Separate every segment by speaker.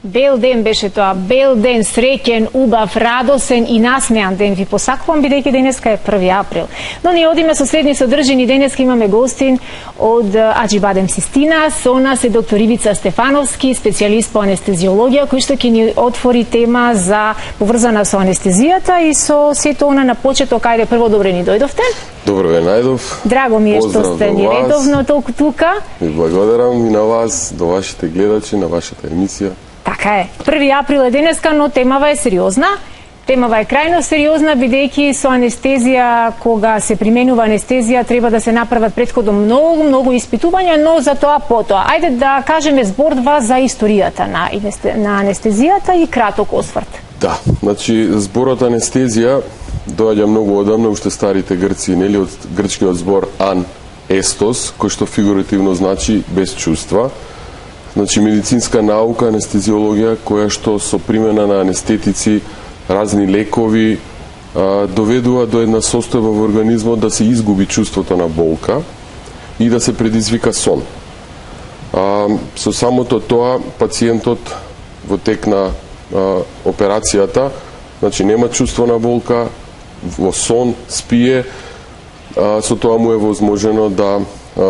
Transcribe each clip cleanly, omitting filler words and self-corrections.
Speaker 1: Бел ден беше тоа, бел ден, среќен, убав, радосен и насмеан ден ви посакувам, бидејќи денеска е 1 април. Но ние одиме со следни содржини, денеска имаме гостин од Аџибадем Систина, со нас е доктор Ивица Стефановски, специјалист по анестезиологија, кој што ќе ни отвори тема за поврзана со анестезијата и со сето она на почеток. Ајде, прво добре ни дојдовте.
Speaker 2: Добро ве најдов.
Speaker 1: Драго ми е што сте ни редовно толку тука.
Speaker 2: Ви благодарам и на вас, до вашите гледачи, на вашата емисија.
Speaker 1: Така е. 1 април е денеска, но темава е сериозна. Темава е крајно сериозна, бидејќи со анестезија, кога се применува анестезија, треба да се направат претходно многу испитувања, но за тоа потоа. Ајде да кажеме збор-два за историјата на анестезијата и краток осврт.
Speaker 2: Да, значи зборот анестезија доаѓа многу одамна, уште старите грци, нели, од грчкиот збор ан естос, кој што фигуративно значи без чувства. Значи медицинска наука, анестезиологија, која што со примена на анестетици, разни лекови, доведува до една состојба во организмот да се изгуби чувството на болка и да се предизвика сон. Со самото тоа, пациентот во тек на операцијата, значи нема чувство на болка, во сон, спие, со тоа му е возможено да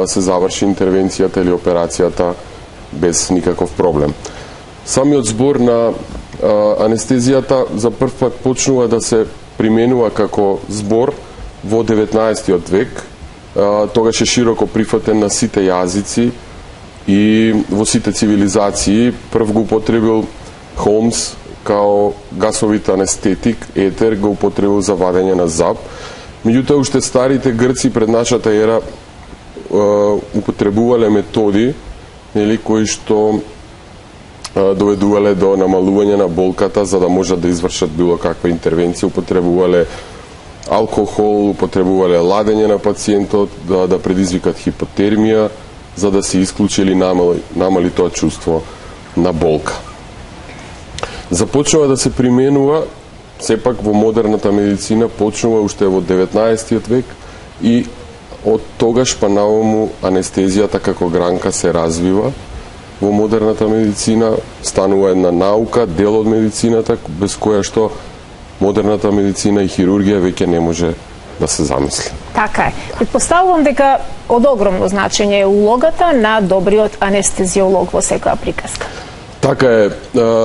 Speaker 2: се заврши интервенцијата или операцијата без никаков проблем. Самиот збор на анестезијата за прв пат почнува да се применува како збор во 19 век. Тогаш е широко прифатен на сите јазици и во сите цивилизации. Прв го употребил Холмс као гасовит анестетик, етер го употребил за вадење на зап. Меѓутоа, уште старите грци пред нашата ера употребувале методи, нели, кои што доведувале до намалување на болката за да можат да извршат било каква интервенција. Употребувале алкохол, употребувале ладење на пациентот да предизвикат хипотермија, за да се исклучи или намали тоа чувство на болка. Започнува да се применува сепак во модерната медицина, почнува уште во 19 век и од тогаш па наваму анестезијата како гранка се развива во модерната медицина, станува една наука, дел од медицината, без која што модерната медицина и хирургија веќе не може да се замисли.
Speaker 1: Така е. Предпоставувам дека од огромно значење е улогата на добриот анестезиолог во секоја приказка.
Speaker 2: Така е,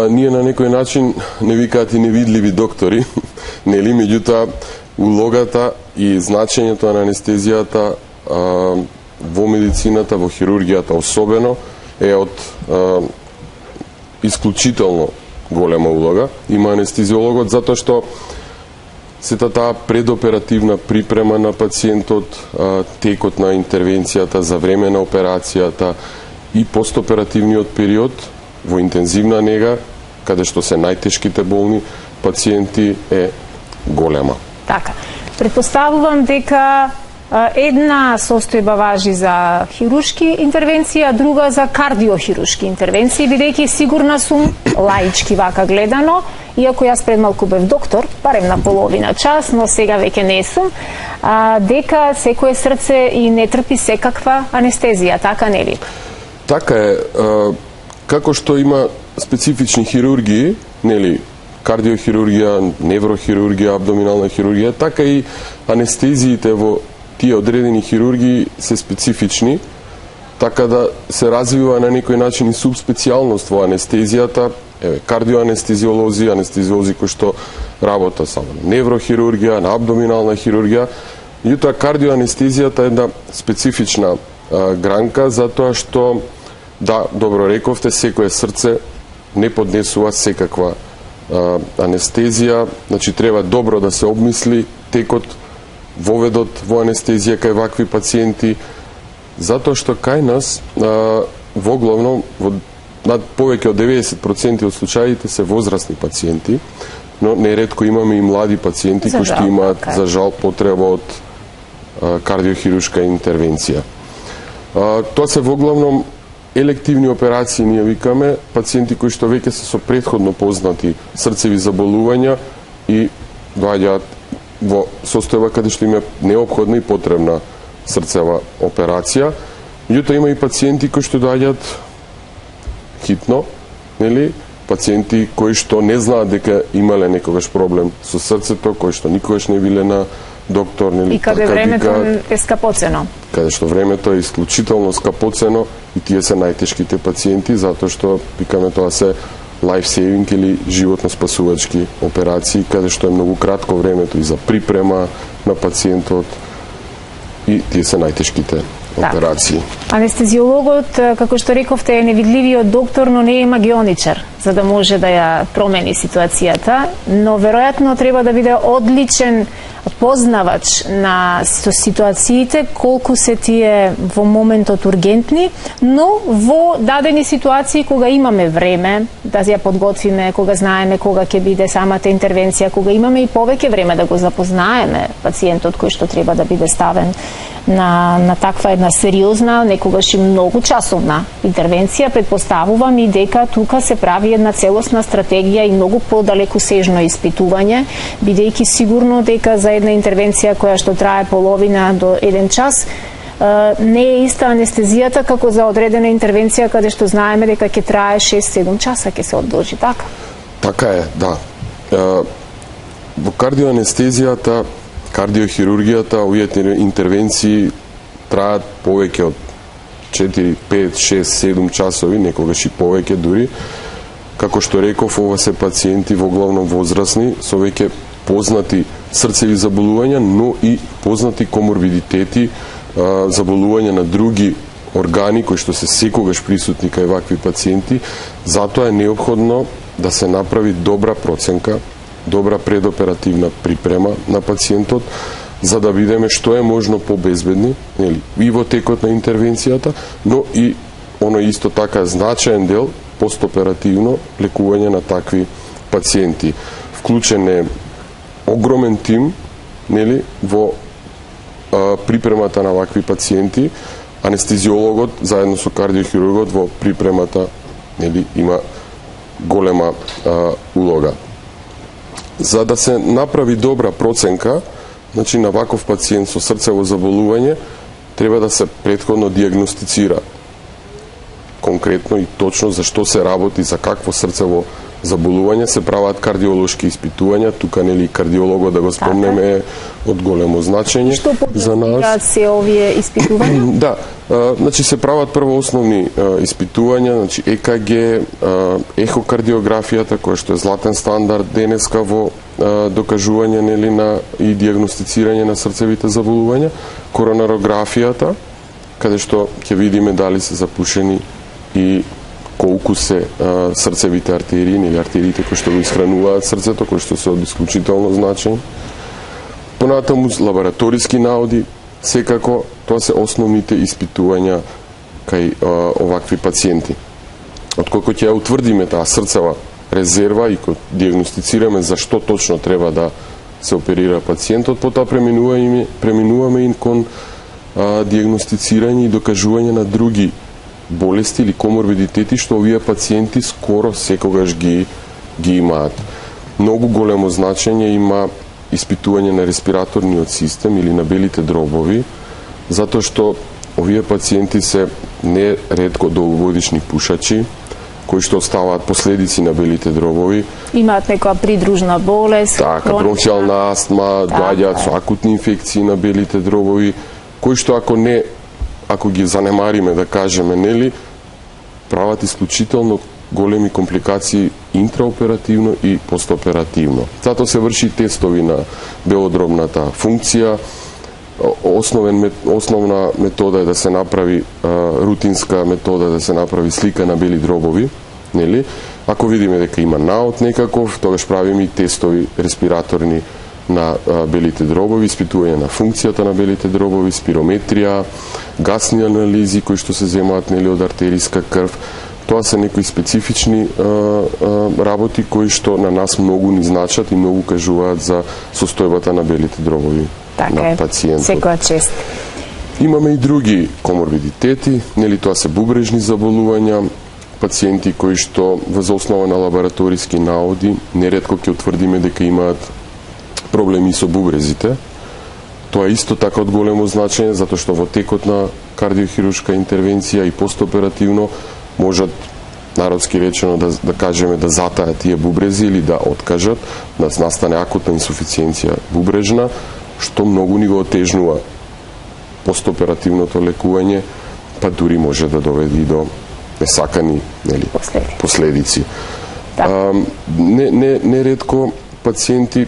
Speaker 2: ние на некој начин не викаат и невидливи доктори, нели, меѓутоа улогата и значењето на анестезијата во медицината, во хирургијата особено, е од исклучително голема улога. Има анестезиологот затоа што сета таа предоперативна припрема на пациентот, текот на интервенцијата за време на операцијата и постоперативниот период во интензивна нега, каде што се најтешките болни пациенти, е голема.
Speaker 1: Така. Предпоставувам дека една состојба важи за хируршки интервенции, а друга за кардиохируршки интервенции, бидејќи сигурна сум, лаички вака гледано, иако јас пред малку бев доктор, барем на половина час, но сега веќе не сум, дека секое срце и не трпи секаква анестезија, така нели?
Speaker 2: Така е. Како што има специфични хирургии, нели, кардиохирургија, неврохирургија, абдоминална хирургија, така и анестезиите во тие одредени хирургии се специфични, така да се развива на некој начин и субспецијалност во анестезијата, кардиоанестезиолози, анестезиолози кои што работа само на неврохирургија, на абдоминална хирургија. Меѓутоа, кардиоанестезијата е една специфична гранка, затоа што, да, добро рековте, секое срце не поднесува секаква анестезија, значи треба добро да се обмисли текот, воведот во анестезија кај вакви пациенти, затоа што кај нас во главно над повеќе од 90% од случаите се возрастни пациенти, но неретко имаме и млади пациенти кои што имаат за жал потреба од кардиохируршка интервенција. Тоа се во главно елективни операции, ние викаме, пациенти кои што веќе се со претходно познати срцеви заболувања и доаѓаат во состојба каде што им е неопходна и потребна срцева операција. Меѓутоа има и пациенти кои што доаѓаат хитно, нели, пациенти кои што не знаат дека имале некогаш проблем со срцето, кои што никогаш не биле на доктор, нели,
Speaker 1: и каде времето е скапоцено.
Speaker 2: Каде што времето е исклучително скапоцено и тие се најтешките пациенти, затоа што викаме тоа се life saving или животно спасувачки операции, каде што е многу кратко времето и за припрема на пациентот и тие се најтешките операции.
Speaker 1: Анестезиологот, како што рековте, е невидливиот доктор, но не е магионичар, за да може да ја промени ситуацијата, но веројатно треба да биде одличен познавач на ситуациите, колку се тие во моментот ургентни, но во дадени ситуации кога имаме време да ја подготвиме, кога знаеме кога ќе биде самата интервенција, кога имаме и повеќе време да го запознаеме пациентот кој што треба да биде ставен на таква една сериозна, некогаш и многу часовна интервенција, предпоставувам и дека тука се прави една целосна стратегија и многу подалекусежно испитување, бидејќи сигурно дека за една интервенција која што трае половина до 1 час, не е иста анестезијата како за одредена интервенција каде што знаеме дека ќе трае 6-7 часа, ќе се одложи, така?
Speaker 2: Така е, да. Во кардиоанестезијата, кардиохирургијата, овие интервенции траат повеќе од 4, 5, 6, 7 часови, некогаш и повеќе дури. Како што реков, ова се пациенти во главно возрастни, со веќе познати срцеви заболувања, но и познати коморбидитети, заболувања на други органи кои што се секогаш присутни кај вакви пациенти. Затоа е неопходно да се направи добра проценка, добра предоперативна припрема на пациентот, за да бидеме што е можно побезбедни, нели, и во текот на интервенцијата, но и оно исто така значаен дел постоперативно лекување на такви пациенти. Вклучен е огромен тим, нели, во припремата на вакви пациенти. Анестезиологот заедно со кардиохирургот во припремата, нели, има голема улога. За да се направи добра проценка, значи на ваков пациент со срцево заболување, треба да се претходно диагностицира конкретно и точно за што се работи, за какво срцево заболување, се прават кардиолошки испитувања, тука нели кардиологот да го спомнеме е од големо значење за нас.
Speaker 1: Се овие испитувања?
Speaker 2: Да, значи се прават прво основни испитувања, значи ЕКГ, ехокардиографијата која што е златен стандард денеска во докажување нели на и диагностицирање на срцевите заболувања, коронарографијата, каде што ќе видиме дали се запушени и колку се срцевите артерии или артериите кои што го исхрануваат срцето, кои што се од исклучително значење. Понатаму лабораториски наоди, секако тоа се основните испитувања кај овакви пациенти. Отколку ќе ја утврдиме таа срцева резерва и кога диагностицираме за што точно треба да се оперира пациентот, потоа преминуваме и кон диагностицирање и докажување на други болести или коморбидитети што овие пациенти скоро секогаш ги имаат. Многу големо значење има испитување на респираторниот систем или на белите дробови, затоа што овие пациенти се не ретко долгогодишни пушачи, кои што оставаат последици на белите дробови.
Speaker 1: Имаат некоја придружна болест,
Speaker 2: така, бронхијална астма, доаѓаат со акутни инфекции на белите дробови, кои што ако ги занемариме, да кажеме, нели, прават исклучително големи компликации интраоперативно и постоперативно. Затоа се врши тестови на белодробната функција. Основна метода е да се направи рутинска метода да се направи слика на бели дробови, нели? Ако видиме дека има наот некаков, тогаш правиме и тестови респираторни на белите дробови, испитување на функцијата на белите дробови, спирометрија, гасни анализи кои што се земаат нели од артериска крв. Тоа се некои специфични работи кои што на нас многу ни значат и многу кажуваат за состојбата на белите дробови на пациентот.
Speaker 1: Секоја чест.
Speaker 2: Имаме и други коморбидитети, нели тоа се бубрежни заболувања, пациенти кои што во основа на лабораториски наоди неретко ќе утврдиме дека имаат проблеми со бубрезите. Тоа е исто така од големо значење, затоа што во текот на кардиохируршка интервенција и постоперативно можат народски речено да кажеме да затајат тие бубрези или да откажат, да настане акутна инсуфициенција бубрежна, што многу ни го отежнува постоперативното лекување, па дури може да доведе и до несакани последици. Неретко пациенти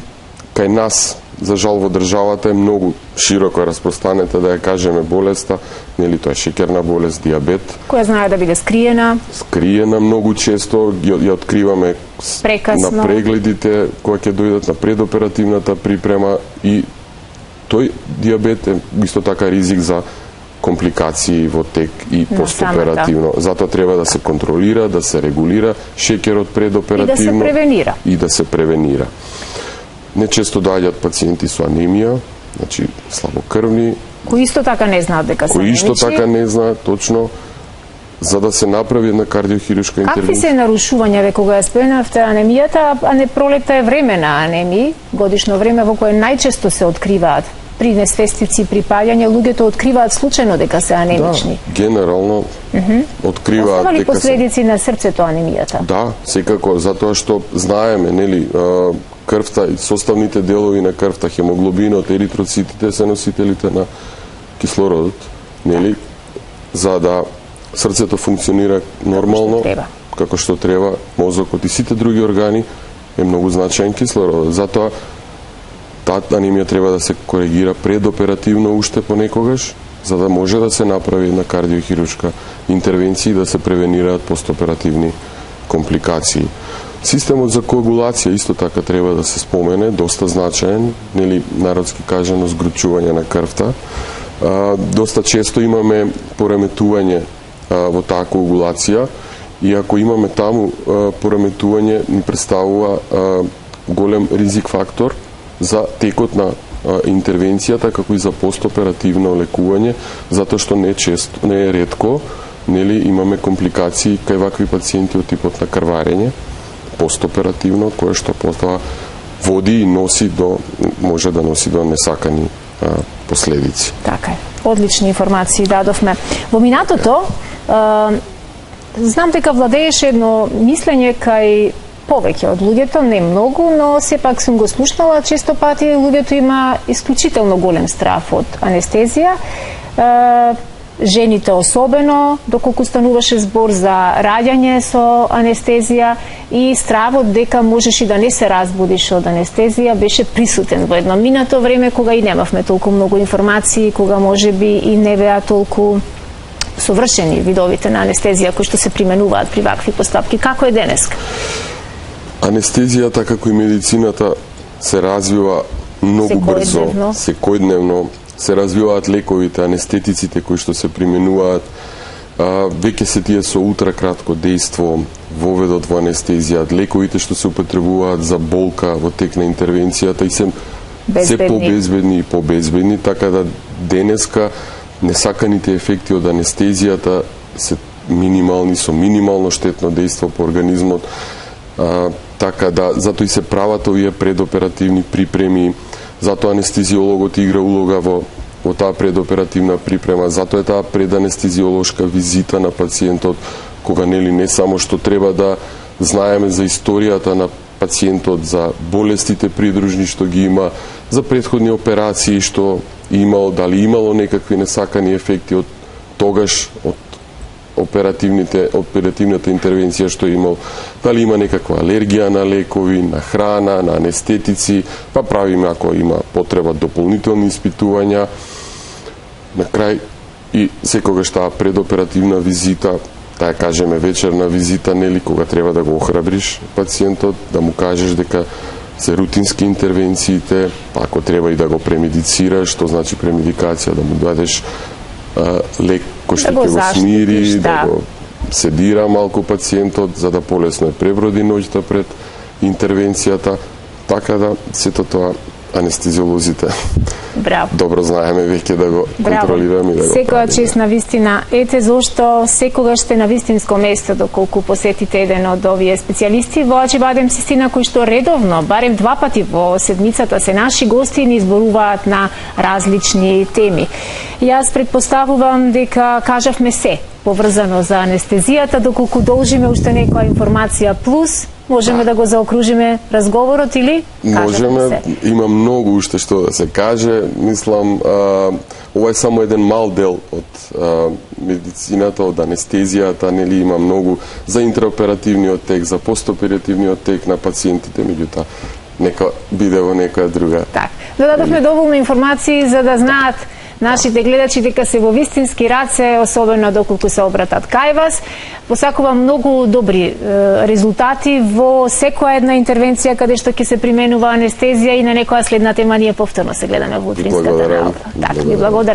Speaker 2: кај нас, за жал во државата е многу широко распространета, да ја кажеме, болеста, нели тоа е шеќерна болест, диабет,
Speaker 1: која знае да биде скриена.
Speaker 2: Скриена многу често, ја откриваме
Speaker 1: прекасно
Speaker 2: на прегледите кога ќе дојдат на предоперативната припрема, и тој диабет е исто така ризик за компликации во тек и постоперативно. Затоа треба да се контролира, да се регулира шеќерот предоперативно
Speaker 1: и да се превенира.
Speaker 2: Нечесто доаѓаат пациенти со анемија, значи слабокрвни,
Speaker 1: кои исто така не знаат дека се анемични.
Speaker 2: Кои исто така не знаат, точно, за да се направи една кардиохируршка интервенција.
Speaker 1: Какви се нарушувања, кога ја споменавте анемијата, а не пролета е време на анемии, годишно време во кое најчесто се откриваат при несвестици, при паѓање, луѓето откриваат случајно дека се анемични.
Speaker 2: Да, генерално откриваат
Speaker 1: дека
Speaker 2: дека
Speaker 1: последици на срцето анемијата?
Speaker 2: Да, секако, затоа што знаеме, нели, крвта и составните делови на крвта, хемоглобинот, еритроцитите се носителите на кислородот, нели, за да срцето функционира нормално, како што треба, мозокот и сите други органи е многу значаен кислородот. Затоа таа анемија треба да се коригира предоперативно уште понекогаш, за да може да се направи една кардиохируршка интервенција и да се превенираат постоперативни компликации. Системот за коагулација исто така треба да се спомене, доста значаен, нели, народски кажано, згручување на крвта. Доста често имаме пореметување во таа коагулација, и ако имаме таму пореметување, ни представува голем ризик фактор за текот на интервенцијата, како и за постоперативно лекување, затоа што не е ретко, нели, имаме компликации кај вакви пациенти од типот на крварење постоперативно, кое што потоа води и може да носи до несакани последици.
Speaker 1: Така е. Одлични информации дадовме. Во минатото знам дека владееше едно мислење кај повеќе од луѓето, не многу, но сепак сум го слушнала, често пати луѓето има исклучително голем страф од анестезија. Жените особено, доколку стануваше збор за раѓање со анестезија, и стравот дека можеш и да не се разбудиш од анестезија беше присутен во едно минато време кога и немавме толку многу информации, кога може би и не беа толку совршени видовите на анестезија кои што се применуваат при вакви постапки. Како е денеска?
Speaker 2: Анестезијата, како и медицината, се развива многу брзо, секојдневно. Се развиваат лековите, анестетиците кои што се применуваат, веќе се тие со ултракратко дејство, воведот во анестезија, лековите што се употребуваат за болка во тек на интервенцијата и се побезбедни и побезбедни, така да денеска несаканите ефекти од анестезијата се минимални, со минимално штетно дејство по организмот, така да затоа и се прават овие предоперативни припреми. Затоа анестезиологот игра улога во таа предоперативна припрема, затоа е таа преданестезиолошка визита на пациентот, кога нели не само што треба да знаеме за историјата на пациентот, за болестите придружни што ги има, за претходни операции што имал, дали имало некакви несакани ефекти од тогаш, од оперативната интервенција што имал, дали има некаква алергија на лекови, на храна, на анестетици, па правиме ако има потреба дополнителни испитувања. На крај и секогаш таа предоперативна визита, таа кажеме вечерна визита, нели, кога треба да го охрабриш пациентот, да му кажеш дека се рутински интервенциите, ако треба и да го премедицираш, што значи премедикација, да му дадеш лек кој што ќе го смири, да го седира малку пациентот, за да полесно е преброди ноќта пред интервенцијата, така да сето тоа анестезиолозите
Speaker 1: Браво.
Speaker 2: добро знаеме веќе да го контролираме и да го
Speaker 1: Секоја чест на вистина. Ете зошто секогаш сте на вистинско место доколку посетите еден од овие специјалисти во Аџибадем Систина, кои што редовно, барем 2 пати во седмицата се наши гости и ни изборуваат на различни теми. Јас предпоставувам дека кажавме се поврзано за анестезијата, доколку должиме уште некоја информација плюс, можеме да го заокружиме разговорот или
Speaker 2: можеме, има многу уште што да се каже. Мислам, ова е само еден мал дел од медицината, од анестезијата, нели има многу за интраоперативниот тек, за постоперативниот тек на пациентите, меѓутоа нека биде во некоја друга.
Speaker 1: Так, додадовме доволно информации за да знаат нашите гледачи дека се во вистински раце, особено доколку се обратат кај вас. Посакувам многу добри резултати во секоја една интервенција каде што ќе се применува анестезија и на некоја следна тема ние повторно се гледаме во утринската работа. Так, ви благодарам.